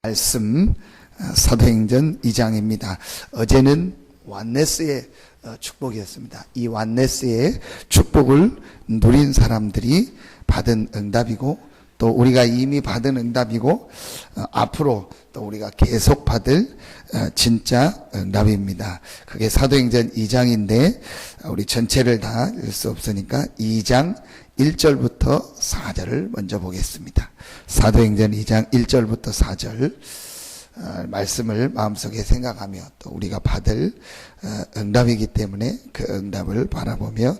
말씀 사도행전 2장입니다. 어제는 완네스의 축복이었습니다. 이 완네스의 축복을 누린 사람들이 받은 응답이고 또 우리가 이미 받은 응답이고 앞으로 또 우리가 계속 받을 진짜 응답입니다. 그게 사도행전 2장인데 우리 전체를 다 읽을 수 없으니까 2장 1절부터 4절을 먼저 보겠습니다. 사도행전 2장 1절부터 4절 말씀을 마음속에 생각하며 또 우리가 받을 응답이기 때문에 그 응답을 바라보며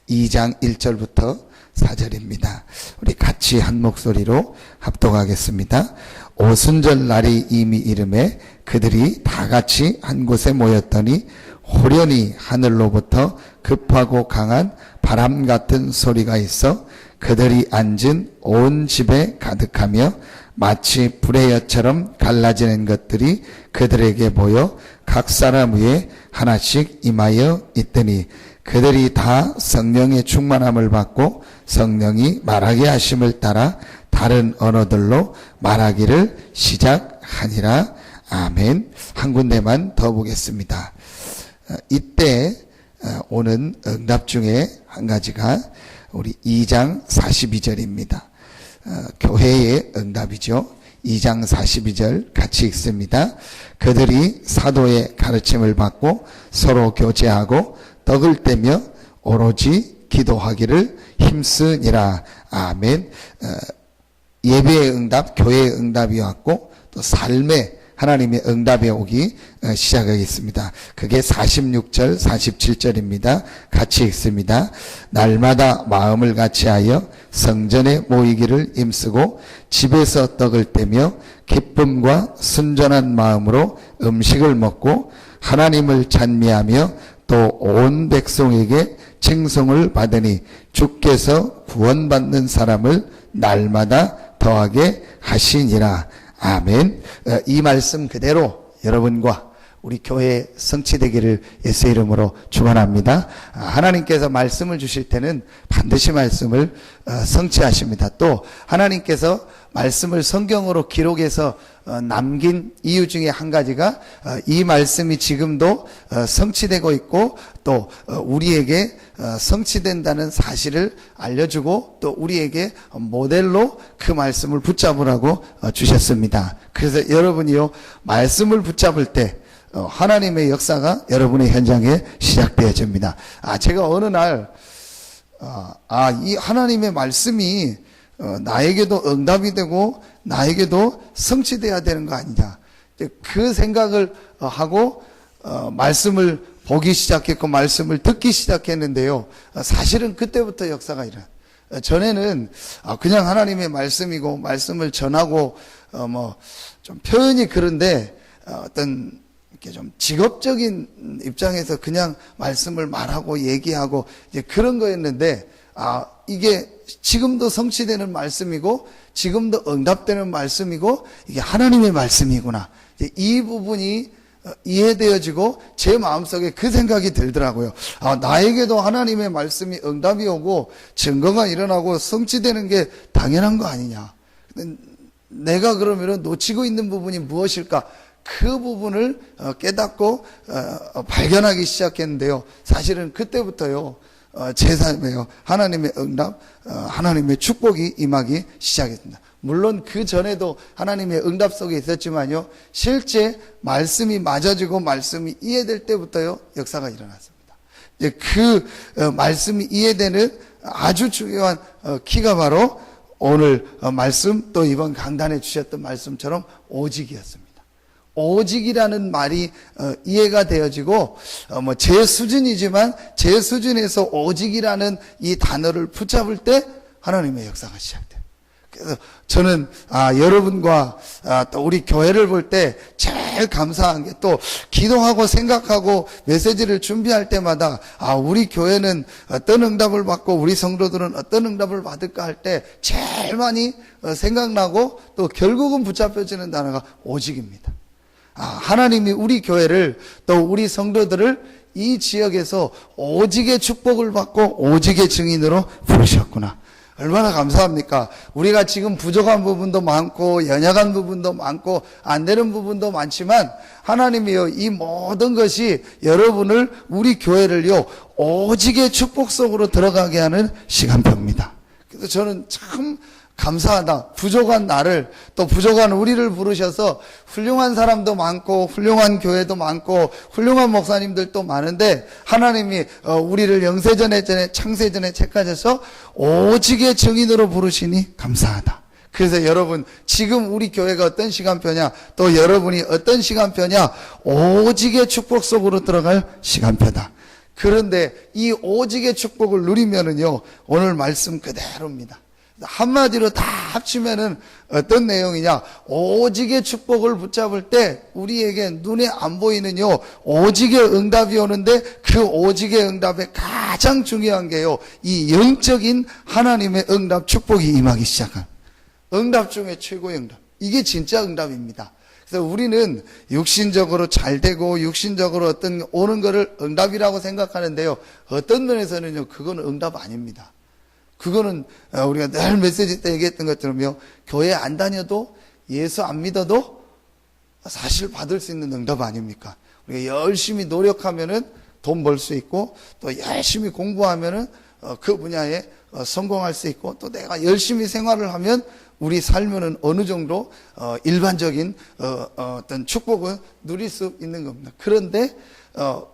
2장 1절부터 4절입니다. 우리 같이 한 목소리로 합독하겠습니다. 오순절 날이 이미 이름에 그들이 다 같이 한 곳에 모였더니 호련히 하늘로부터 급하고 강한 바람 같은 소리가 있어 그들이 앉은 온 집에 가득하며 마치 불의 엿처럼 갈라지는 것들이 그들에게 보여 각 사람 위에 하나씩 임하여 있더니 그들이 다 성령의 충만함을 받고 성령이 말하게 하심을 따라 다른 언어들로 말하기를 시작하니라. 아멘. 한 군데만 더 보겠습니다. 이때 오는 응답 중에 한 가지가 우리 2장 42절입니다. 교회의 응답이죠. 2장 42절 같이 읽습니다. 그들이 사도의 가르침을 받고 서로 교제하고 떡을 떼며 오로지 기도하기를 힘쓰니라. 아멘. 예배의 응답, 교회의 응답이 왔고 또 삶의 하나님의 응답이 오기 시작하겠습니다. 그게 46절, 47절입니다. 같이 읽습니다. 날마다 마음을 같이하여 성전에 모이기를 힘쓰고 집에서 떡을 떼며 기쁨과 순전한 마음으로 음식을 먹고 하나님을 찬미하며 또 온 백성에게 칭송을 받으니 주께서 구원받는 사람을 날마다 더하게 하시니라. 아멘. 이 말씀 그대로 여러분과 우리 교회에 성취되기를 예수의 이름으로 축원합니다. 하나님께서 말씀을 주실 때는 반드시 말씀을 성취하십니다. 또 하나님께서 말씀을 성경으로 기록해서 남긴 이유 중에 한 가지가 이 말씀이 지금도 성취되고 있고 또 우리에게 성취된다는 사실을 알려주고 또 우리에게 모델로 그 말씀을 붙잡으라고 주셨습니다. 그래서 여러분이요 말씀을 붙잡을 때 하나님의 역사가 여러분의 현장에 시작되어집니다. 제가 어느 날 이 하나님의 말씀이 나에게도 응답이 되고 나에게도 성취돼야 되는 거 아니냐, 그 생각을 하고 말씀을 보기 시작했고 말씀을 듣기 시작했는데요, 사실은 그때부터 역사가 일어나. 전에는 그냥 하나님의 말씀이고 말씀을 전하고 좀 표현이 그런데 어떤 이렇게 좀 직업적인 입장에서 그냥 말씀을 말하고 얘기하고 이제 그런 거였는데 이게 지금도 성취되는 말씀이고 지금도 응답되는 말씀이고 이게 하나님의 말씀이구나, 이 부분이 이해되어지고 제 마음속에 그 생각이 들더라고요. 나에게도 하나님의 말씀이 응답이 오고 증거가 일어나고 성취되는 게 당연한 거 아니냐, 내가 그러면 놓치고 있는 부분이 무엇일까, 그 부분을 깨닫고 발견하기 시작했는데요, 사실은 그때부터요 제 삶에요 하나님의 응답, 하나님의 축복이 임하기 시작했습니다. 물론 그 전에도 하나님의 응답 속에 있었지만요, 실제 말씀이 맞아지고 말씀이 이해될 때부터요 역사가 일어났습니다. 이제 그 말씀이 이해되는 아주 중요한 키가 바로 오늘 말씀, 또 이번 강단에 주셨던 말씀처럼 오직이었습니다. 오직이라는 말이 이해가 되어지고 제 수준이지만 제 수준에서 오직이라는 이 단어를 붙잡을 때 하나님의 역사가 시작돼요. 그래서 저는 여러분과 또 우리 교회를 볼 때 제일 감사한 게, 또 기도하고 생각하고 메시지를 준비할 때마다 우리 교회는 어떤 응답을 받고 우리 성도들은 어떤 응답을 받을까 할 때 제일 많이 생각나고 또 결국은 붙잡혀지는 단어가 오직입니다. 하나님이 우리 교회를 또 우리 성도들을 이 지역에서 오직의 축복을 받고 오직의 증인으로 부르셨구나. 얼마나 감사합니까? 우리가 지금 부족한 부분도 많고 연약한 부분도 많고 안 되는 부분도 많지만 하나님이요, 이 모든 것이 여러분을, 우리 교회를요, 오직의 축복 속으로 들어가게 하는 시간표입니다. 그래서 저는 참 감사하다. 부족한 나를, 또 부족한 우리를 부르셔서 훌륭한 사람도 많고 훌륭한 교회도 많고 훌륭한 목사님들도 많은데 하나님이 우리를 영세전에 창세전에 책하셔서 오직의 증인으로 부르시니 감사하다. 그래서 여러분, 지금 우리 교회가 어떤 시간표냐, 또 여러분이 어떤 시간표냐, 오직의 축복 속으로 들어갈 시간표다. 그런데 이 오직의 축복을 누리면은요, 오늘 말씀 그대로입니다. 한마디로 다 합치면은 어떤 내용이냐, 오직의 축복을 붙잡을 때 우리에게 눈에 안 보이는요, 오직의 응답이 오는데 그 오직의 응답에 가장 중요한 게요, 이 영적인 하나님의 응답, 축복이 임하기 시작한 응답 중에 최고의 응답, 이게 진짜 응답입니다. 그래서 우리는 육신적으로 잘 되고 육신적으로 어떤 오는 거를 응답이라고 생각하는데요, 어떤 면에서는요, 그건 응답 아닙니다. 그거는 우리가 늘 메시지 때 얘기했던 것처럼요, 교회 안 다녀도, 예수 안 믿어도 사실 받을 수 있는 응답 아닙니까? 우리가 열심히 노력하면은 돈 벌 수 있고, 또 열심히 공부하면은 그 분야에 성공할 수 있고, 또 내가 열심히 생활을 하면 우리 삶은 어느 정도 일반적인 어떤 축복을 누릴 수 있는 겁니다. 그런데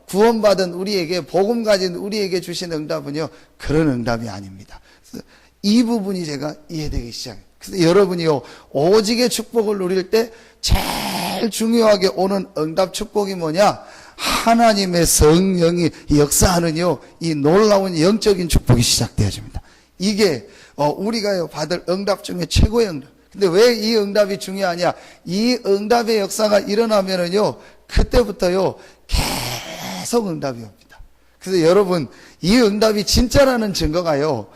구원받은 우리에게, 복음 가진 우리에게 주신 응답은요, 그런 응답이 아닙니다. 그래서 이 부분이 제가 이해되기 시작해요. 그래서 여러분이요, 오직의 축복을 누릴 때 제일 중요하게 오는 응답 축복이 뭐냐? 하나님의 성령이 역사하는요, 이 놀라운 영적인 축복이 시작되어집니다. 이게 우리가 받을 응답 중에 최고의 응답. 근데 왜 이 응답이 중요하냐? 이 응답의 역사가 일어나면은요, 그때부터요, 계속 응답이 옵니다. 그래서 여러분, 이 응답이 진짜라는 증거가요,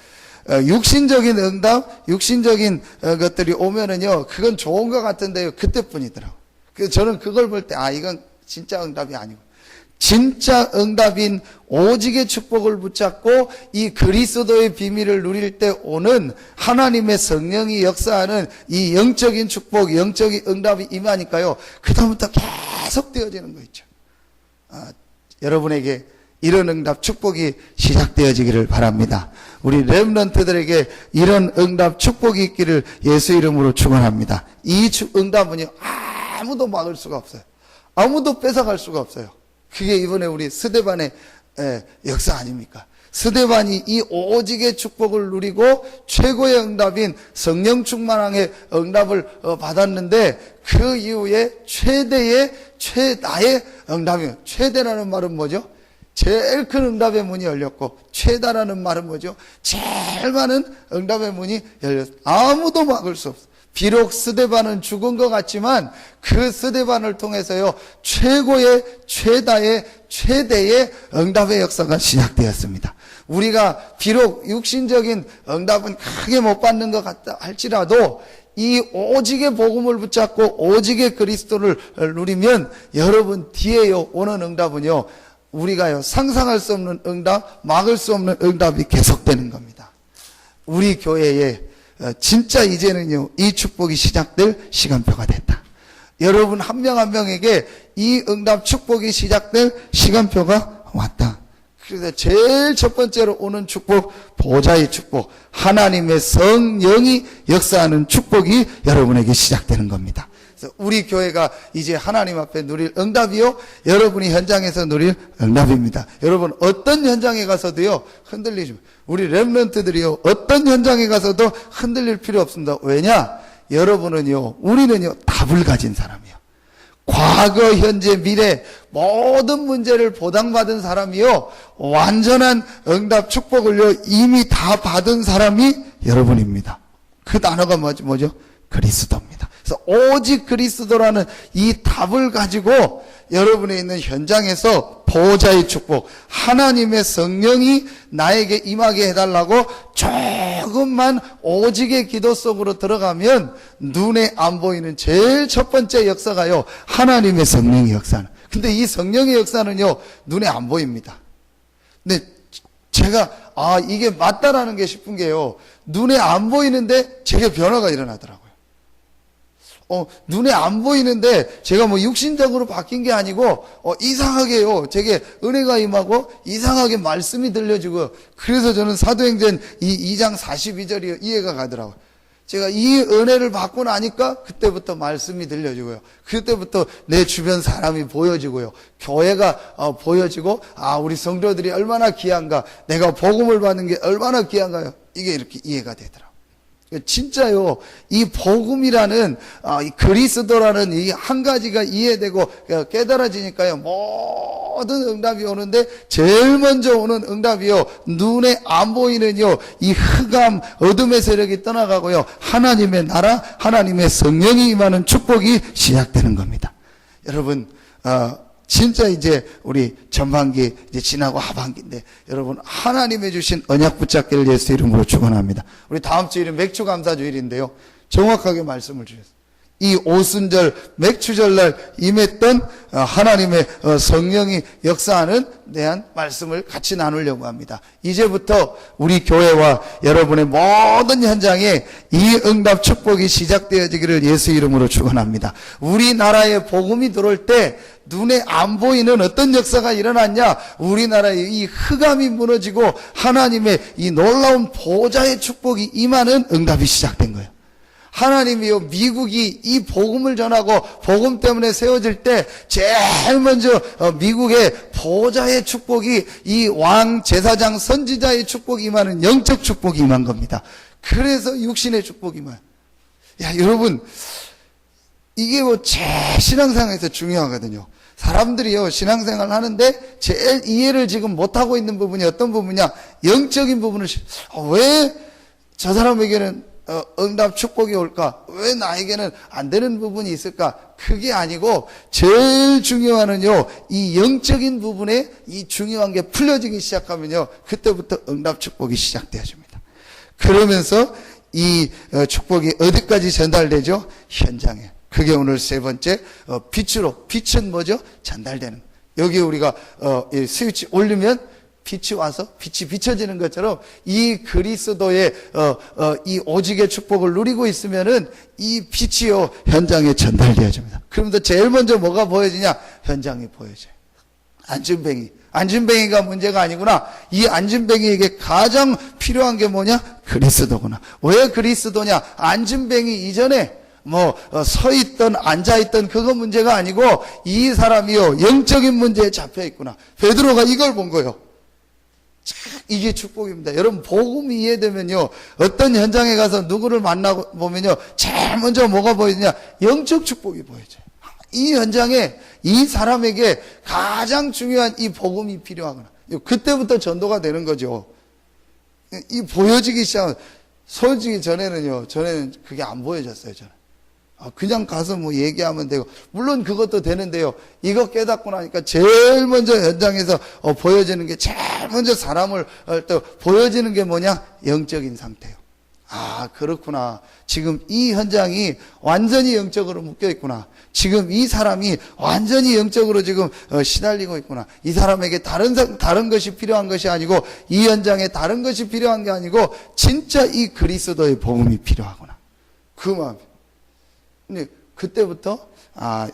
육신적인 응답, 육신적인 것들이 오면은요, 그건 좋은 것 같은데요, 그때뿐이더라고요. 그래서 저는 그걸 볼 때, 이건 진짜 응답이 아니고, 진짜 응답인 오직의 축복을 붙잡고 이 그리스도의 비밀을 누릴 때 오는 하나님의 성령이 역사하는 이 영적인 축복, 영적인 응답이 임하니까요, 그다음부터 계속 되어지는 거 있죠. 여러분에게 이런 응답 축복이 시작되어지기를 바랍니다. 우리 렘넌트들에게 이런 응답 축복이 있기를 예수 이름으로 축원합니다. 이 응답은요, 아무도 막을 수가 없어요. 아무도 뺏어갈 수가 없어요. 그게 이번에 우리 스데반의 역사 아닙니까? 스데반이 이 오직의 축복을 누리고 최고의 응답인 성령 충만함의 응답을 받았는데, 그 이후에 최다의 응답이에요. 최대라는 말은 뭐죠? 제일 큰 응답의 문이 열렸고, 최다라는 말은 뭐죠? 제일 많은 응답의 문이 열렸어요. 아무도 막을 수 없어요. 비록 스데반은 죽은 것 같지만 그 스데반을 통해서요, 최대의 응답의 역사가 시작되었습니다. 우리가 비록 육신적인 응답은 크게 못 받는 것 같다 할지라도 이 오직의 복음을 붙잡고 오직의 그리스도를 누리면 여러분 뒤에요 오는 응답은요, 우리가요 상상할 수 없는 응답, 막을 수 없는 응답이 계속되는 겁니다. 우리 교회에 진짜 이제는요, 이 축복이 시작될 시간표가 됐다. 여러분 한 명 한 명에게 이 응답 축복이 시작될 시간표가 왔다. 그래서 제일 첫 번째로 오는 축복, 보좌의 축복, 하나님의 성령이 역사하는 축복이 여러분에게 시작되는 겁니다. 그래서 우리 교회가 이제 하나님 앞에 누릴 응답이요, 여러분이 현장에서 누릴 응답입니다. 여러분 어떤 현장에 가서도요 흔들리지 마세요. 우리 렘넌트들이요 어떤 현장에 가서도 흔들릴 필요 없습니다. 왜냐? 여러분은요, 우리는요 답을 가진 사람이요, 과거 현재 미래 모든 문제를 보장받은 사람이요, 완전한 응답 축복을요 이미 다 받은 사람이 여러분입니다. 그 단어가 뭐죠? 그리스도입니다. 그래서 오직 그리스도라는 이 답을 가지고 여러분이 있는 현장에서 보호자의 축복, 하나님의 성령이 나에게 임하게 해달라고 조금만 오직의 기도 속으로 들어가면 눈에 안 보이는 제일 첫 번째 역사가요, 하나님의 성령의 역사는. 근데 이 성령의 역사는요 눈에 안 보입니다. 근데 제가 아, 이게 맞다라는 게 싶은 게요. 눈에 안 보이는데 제게 변화가 일어나더라고요. 눈에 안 보이는데 제가 뭐 육신적으로 바뀐 게 아니고 이상하게요. 제게 은혜가 임하고 이상하게 말씀이 들려지고요. 그래서 저는 사도행전 2장 42절이 이해가 가더라고요. 제가 이 은혜를 받고 나니까 그때부터 말씀이 들려지고요. 그때부터 내 주변 사람이 보여지고요. 교회가 보여지고, 아, 우리 성도들이 얼마나 귀한가, 내가 복음을 받는 게 얼마나 귀한가요. 이게 이렇게 이해가 되더라고요. 진짜요, 이 복음이라는, 이 그리스도라는 이 한 가지가 이해되고 깨달아지니까요, 모든 응답이 오는데, 제일 먼저 오는 응답이요, 눈에 안 보이는요, 이 흑암, 어둠의 세력이 떠나가고요, 하나님의 나라, 하나님의 성령이 임하는 축복이 시작되는 겁니다. 여러분, 진짜 이제 우리 전반기 이제 지나고 하반기인데 여러분 하나님의 주신 언약 붙잡기를 예수 이름으로 축원합니다. 우리 다음 주일은 맥주 감사 주일인데요. 정확하게 말씀을 주셨어요. 이 오순절 맥주절날 임했던 하나님의 성령이 역사하는 대한 말씀을 같이 나누려고 합니다. 이제부터 우리 교회와 여러분의 모든 현장에 이 응답 축복이 시작되어지기를 예수 이름으로 축원합니다. 우리나라에 복음이 들어올 때 눈에 안 보이는 어떤 역사가 일어났냐? 우리나라의 이 흑암이 무너지고 하나님의 이 놀라운 보좌의 축복이 임하는 응답이 시작된 거예요. 하나님이요, 미국이 이 복음을 전하고 복음 때문에 세워질 때 제일 먼저 미국의 보좌의 축복이 이 왕, 제사장, 선지자의 축복이 임하는 영적 축복이 임한 겁니다. 그래서 육신의 축복이 임한. 야, 여러분, 이게 뭐 제 신앙생활에서 중요하거든요. 사람들이요, 신앙생활 하는데 제일 이해를 지금 못하고 있는 부분이 어떤 부분이냐? 영적인 부분을, 왜 저 사람에게는 응답 축복이 올까? 왜 나에게는 안 되는 부분이 있을까? 그게 아니고 제일 중요한은요, 이 영적인 부분에 이 중요한 게 풀려지기 시작하면요, 그때부터 응답 축복이 시작되어집니다. 그러면서 이 축복이 어디까지 전달되죠? 현장에. 그게 오늘 세 번째, 빛은 뭐죠? 전달되는. 여기 우리가 이 스위치 올리면 빛이 와서 빛이 비춰지는 것처럼 이 그리스도의 이 오직의 축복을 누리고 있으면은 이 빛이요, 현장에 전달되어집니다. 그러면서 제일 먼저 뭐가 보여지냐? 현장이 보여져요. 안진뱅이가 문제가 아니구나. 이 안진뱅이에게 가장 필요한 게 뭐냐? 그리스도구나. 왜 그리스도냐? 안진뱅이 이전에 서 있던 앉아 있던 그거 문제가 아니고 이 사람이요, 영적인 문제에 잡혀 있구나. 베드로가 이걸 본 거예요. 이게 축복입니다. 여러분, 복음이 이해되면요, 어떤 현장에 가서 누구를 만나고 보면요, 제일 먼저 뭐가 보이느냐? 영적 축복이 보여져요. 이 현장에 이 사람에게 가장 중요한 이 복음이 필요하구나. 그때부터 전도가 되는 거죠. 이 보여지기 시작하면, 솔직히 전에는 그게 안 보여졌어요, 저는. 그냥 가서 뭐 얘기하면 되고, 물론 그것도 되는데요, 이거 깨닫고 나니까 제일 먼저 현장에서 보여지는 게, 제일 먼저 사람을 또 보여지는 게 뭐냐? 영적인 상태예요. 아, 그렇구나. 지금 이 현장이 완전히 영적으로 묶여 있구나. 지금 이 사람이 완전히 영적으로 지금 시달리고 있구나. 이 사람에게 다른 것이 필요한 것이 아니고, 이 현장에 다른 것이 필요한 게 아니고, 진짜 이 그리스도의 복음이 필요하구나. 그 마음. 근데 그때부터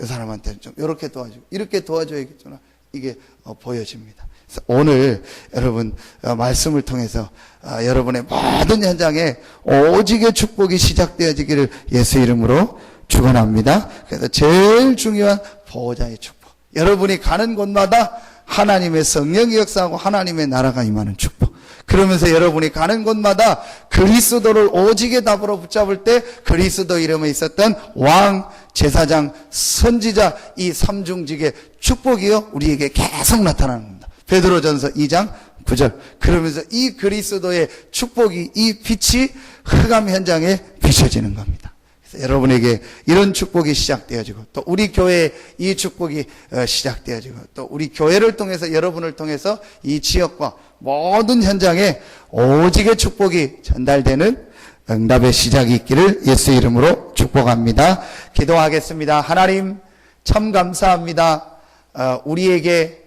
이 사람한테 좀 이렇게 도와주고 이렇게 도와줘야겠구나, 이게 보여집니다. 그래서 오늘 여러분 말씀을 통해서 여러분의 모든 현장에 오직의 축복이 시작되어지기를 예수 이름으로 축원합니다. 그래서 제일 중요한 보호자의 축복, 여러분이 가는 곳마다 하나님의 성령이 역사하고 하나님의 나라가 임하는 축복. 그러면서 여러분이 가는 곳마다 그리스도를 오직의 답으로 붙잡을 때 그리스도 이름에 있었던 왕, 제사장, 선지자, 이 삼중직의 축복이요, 우리에게 계속 나타나는 겁니다. 베드로전서 2장 9절. 그러면서 이 그리스도의 축복이, 이 빛이 흑암 현장에 비춰지는 겁니다. 그래서 여러분에게 이런 축복이 시작되어지고, 또 우리 교회에 이 축복이 시작되어지고, 또 우리 교회를 통해서, 여러분을 통해서 이 지역과 모든 현장에 오직의 축복이 전달되는 응답의 시작이 있기를 예수 이름으로 축복합니다. 기도하겠습니다. 하나님, 참 감사합니다. 우리에게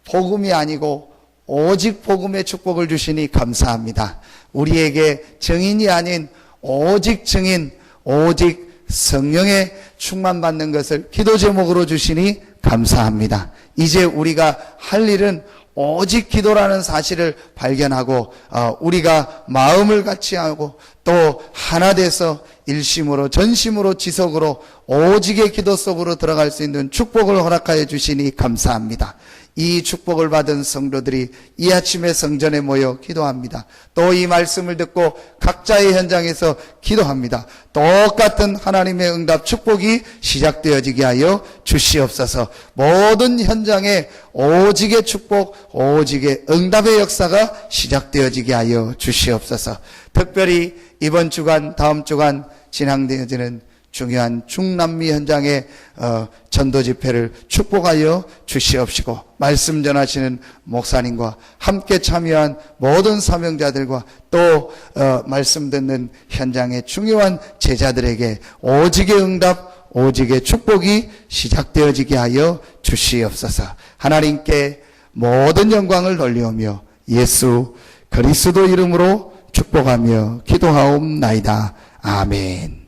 복음이 아니고 오직 복음의 축복을 주시니 감사합니다. 우리에게 증인이 아닌 오직 증인, 오직 성령의 충만받는 것을 기도 제목으로 주시니 감사합니다. 이제 우리가 할 일은 오직 기도라는 사실을 발견하고 우리가 마음을 같이 하고 또 하나 돼서 일심으로 전심으로 지속으로 오직의 기도 속으로 들어갈 수 있는 축복을 허락하여 주시니 감사합니다. 이 축복을 받은 성도들이 이 아침에 성전에 모여 기도합니다. 또 이 말씀을 듣고 각자의 현장에서 기도합니다. 똑같은 하나님의 응답 축복이 시작되어지게 하여 주시옵소서. 모든 현장에 오직의 축복, 오직의 응답의 역사가 시작되어지게 하여 주시옵소서. 특별히 이번 주간, 다음 주간 진행되어지는 중요한 중남미 현장의 전도 집회를 축복하여 주시옵시고, 말씀 전하시는 목사님과 함께 참여한 모든 사명자들과 또 말씀 듣는 현장의 중요한 제자들에게 오직의 응답, 오직의 축복이 시작되어지게 하여 주시옵소서. 하나님께 모든 영광을 돌리오며 예수 그리스도 이름으로 축복하며 기도하옵나이다. 아멘.